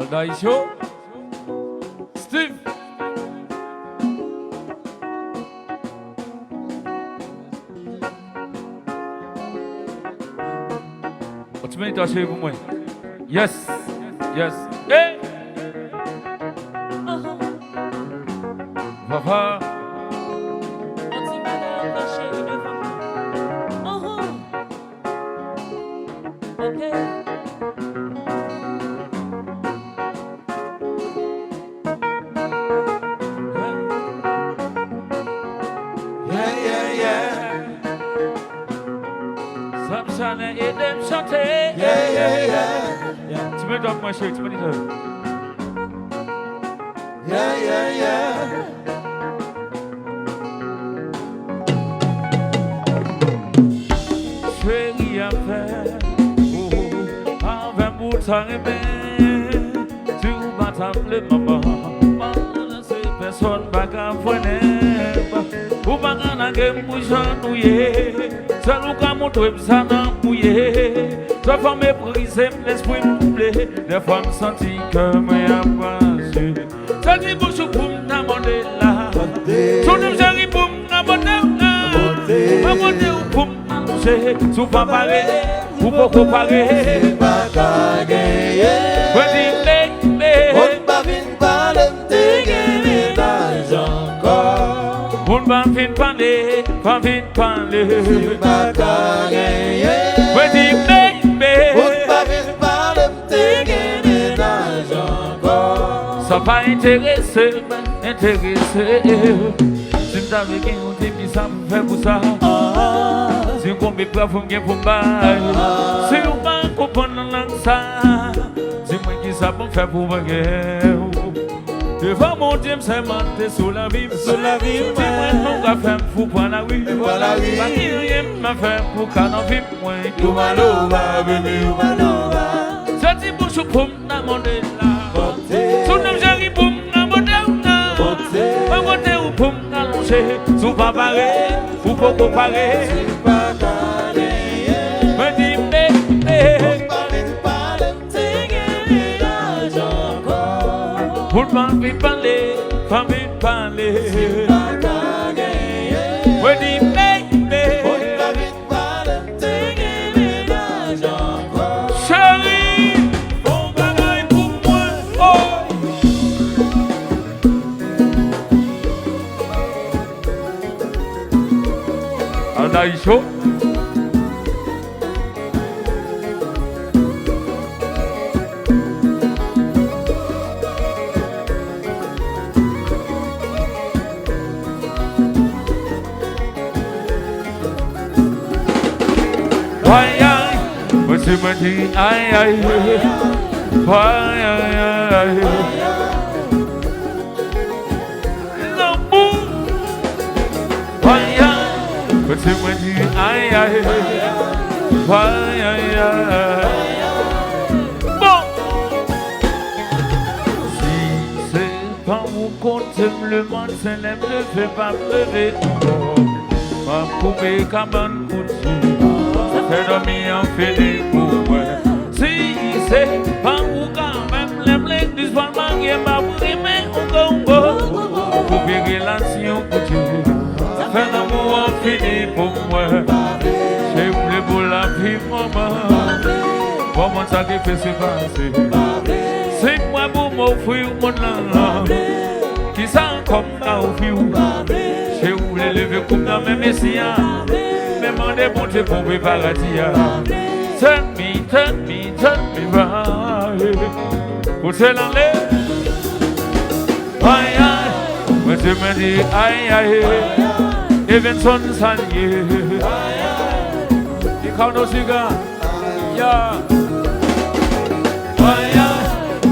Daisho, Steve. What's meant to say, woman? Yes, yes. Hey, Papa. Et d'aime chanter, Tu me donnes moi chérie, tu me dis Chérie à faire, avec mon temps tu m'attends le moment, personne va qu'à ou pas qu'à n'aguer mouchant nouillé, seul ou qu'à montrer ça n'a mouillé, toi femme méprisée, l'esprit m'oublé, des fois me sentis que moi avancé, ça dit bouche pour m'aborder là, tout le j'arrive pour m'aborder là, m'aborder ou pour m'aborder, sous pas pareil, ou pas comparer, pas gagner, on va fin parler, pas vite parler. Tu m'as gagné. Petit bébé. On va vite parler, t'es gagné d'argent. Ça va intéresser, intéresser. Si m'avais gagné, on t'est mis ça me fait pour ça. Si on compte pas pour me pour bail. Si on va comprendre ça. Si moi qui ça me fait pour me devant mon Dieu, c'est monté sur la vie, dis-moi non qu'à faire fou pour la vie, pas rien m'a fait pour qu'à n'en vivre moins. Tout malova, bébé, tout malova. Je dis bouche pour m'amonter là, son nom j'arrive pour m'amonter là, m'amonter ou pour m'allonger, sous pas pareil, ou pas comparer. Me dis bébé. Pour m'envie parler, famille parler. C'est pas gagné. Ouais, dis bébé. Pour m'envie parler, t'es gagné d'argent. Chérie, bon bagaille pour moi. Oh. Daisho. Tu me dis aïe aïe, aïe aïe aïe, l'amour, aïe aïe. Tu me dis aïe aïe, aïe aïe aïe. Bon, si c'est pas mon compte, le monde s'élève, ne fait pas pleurer. Ma poupée cabane couture. Fais dormir en fait pour moi. Si c'est pas où quand même les blés du soir mariés m'a brimé au Congo. Pour payer l'ancien couture. Fais l'amour en fini pour moi. J'ai voulu pour la vie maman. Comment ça qui fait se passer? C'est moi pour m'offrir mon nom. Qui sent comme ça au fil. J'ai voulu lever comme dans mes messieurs. Demandez mon Dieu pour me paradis. Turn me right. Pour se l'enlever. Aïe aïe. Moi je me dis aïe aïe. Even son salier. Il count nos cigares. Yeah. Aïe aïe.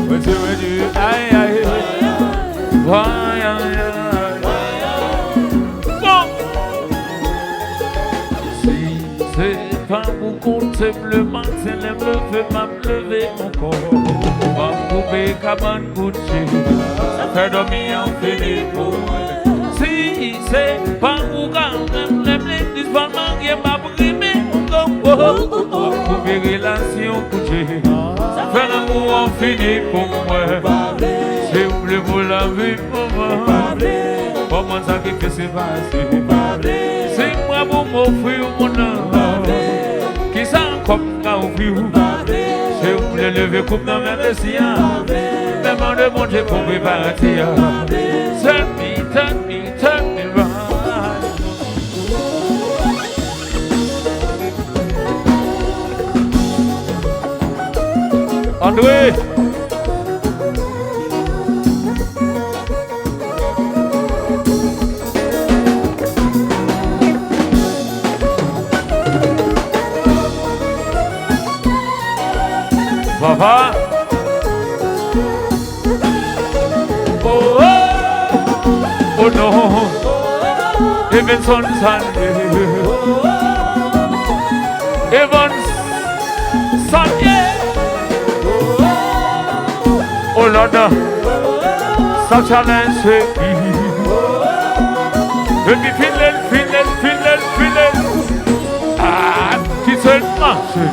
Moi je me dis aïe aïe. Aïe aïe aïe. Pas vous compter le matin, lève le feu, m'a levé encore. Ma poupée cabane couchée, fait dormir en fini pour moi. Si c'est pas vous quand même, lève les disparats, il m'a brimé encore. Ma poupée relation couchée, Fais l'amour fini pour moi. C'est où le pour la vie pour moi. Comment ça qui s'est passé? C'est moi pour m'offrir mon âme. Qui s'en comme qu'à offrir. C'est où le lever comme dans mes siens. Demande de mon Dieu pour préparer. Turn me right. André. Papa. Oh, oh, oh no. Even son Sunday. Even Sunday. Oh Lord, such a nice way. Let me feel it. Ah, qui se marche.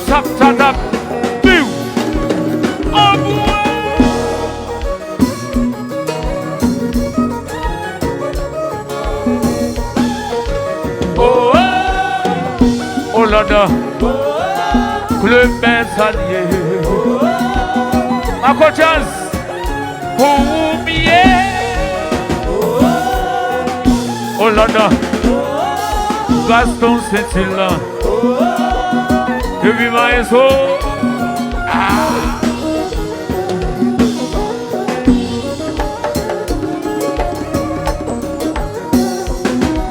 Sap, pew. Oh boy. Oh Lord, le berçalier, ma conscience pour oublier. Oh Lord, Gaston Saint-Hilaire, depuis ma soul.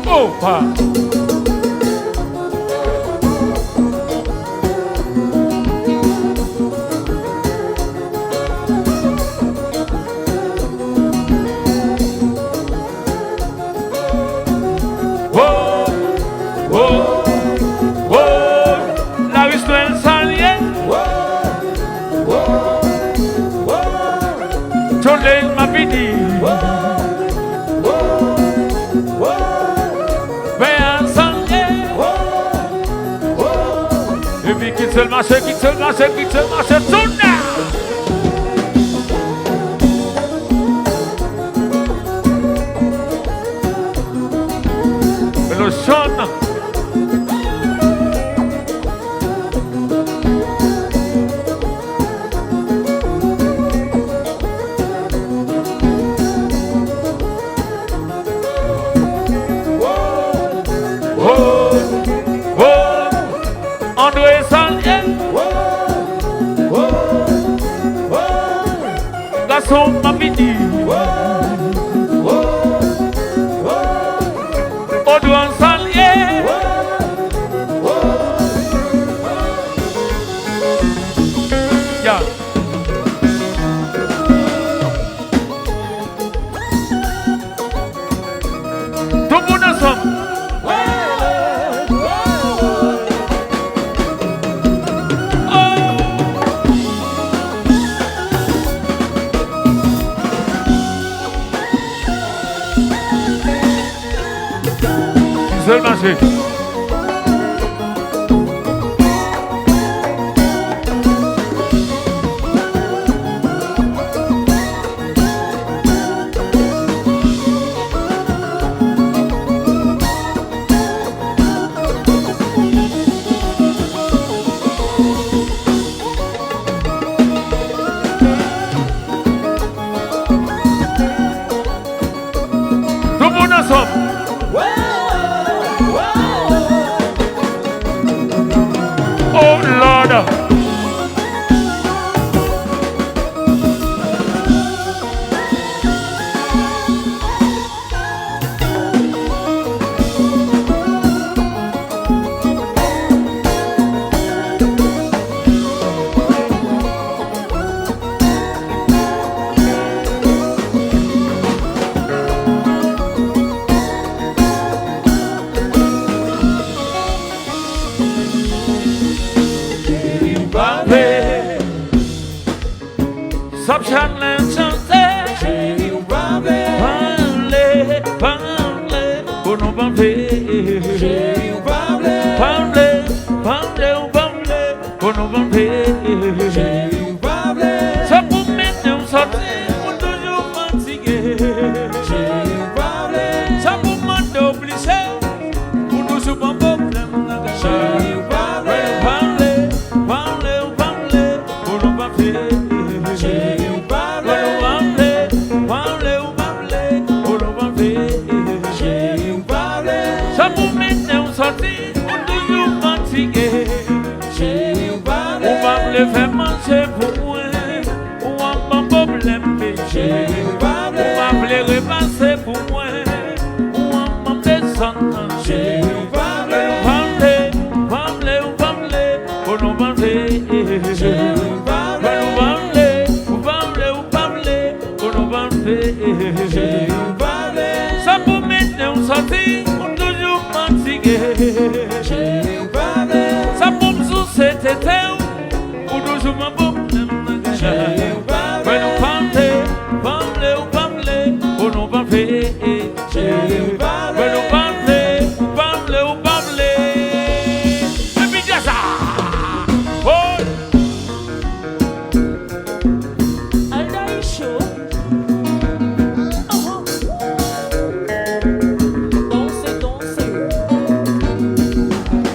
Oh, pa. Quitte le marché, tourne là. Le son. André Salier. Garçon m'a dit. André Salier. Yeah. Tout le monde ensemble. Seul marché. Tout le monde ensemble. Oh Lord. Stop chanting, chanter. le faire manger pour moi. Ou un bon problème péché. Ou m'appeler repasser pour moi. Ou un bon descendre. Ça pour mettre un sorti, on toujours fatigué. Ça pour me soucier, ou toujours ma bombe. Mais nous parler, ou parler, ou nous parler. Mais nous parler, ou parler. Et puis déjà ça.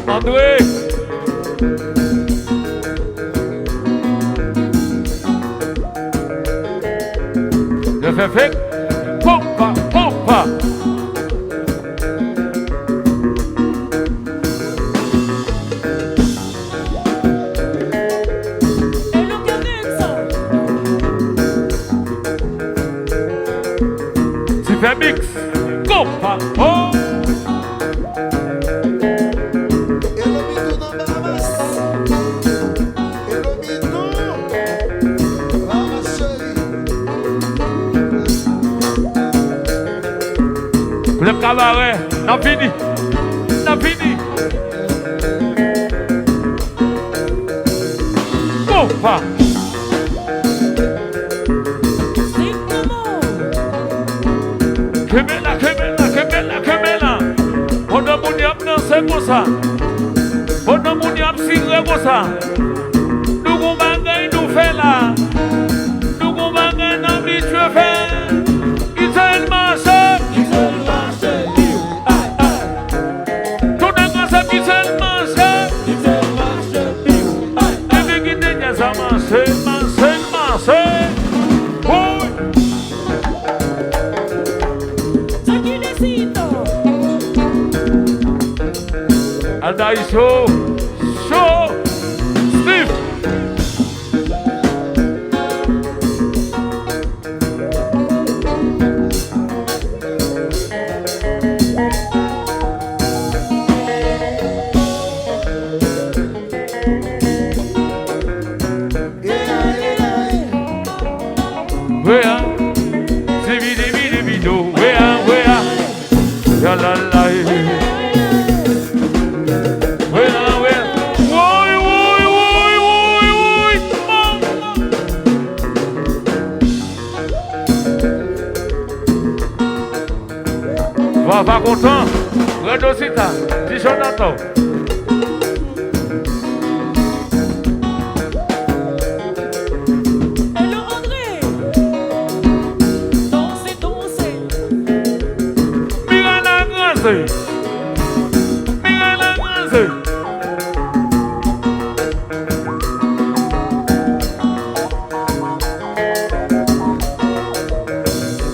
André. Je fais fait. Pompa, pompa. Super mix. Pompa, oh. Le cabaret, n'a fini. Pompa. Kemela. On a mon diable dans ce comme ça. On a mon diable signé comme ça. Nous nous bagaille nous fait là. Nous nous bagaille nous habitué faire. Il s'est marché. Aldai show, Steve. Where? Zibidibidibido. Where? Ya la la. Va content, redosita, Tichonato. Hello André, danser. Mira la grâce.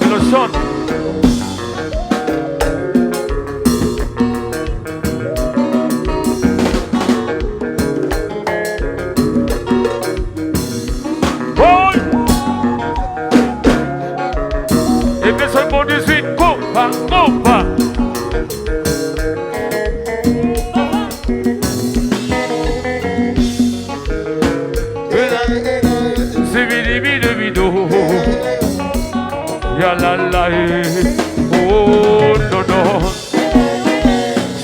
Le son. Pompa. Zibidibidibido. Ya la la. Oh no.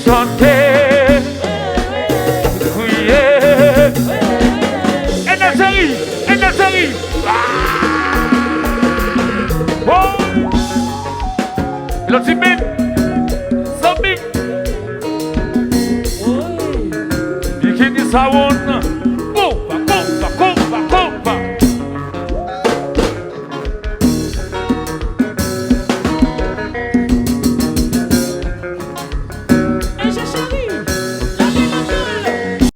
Chantez, criez. Et la série. Oh. Le timide, Bikini Sound.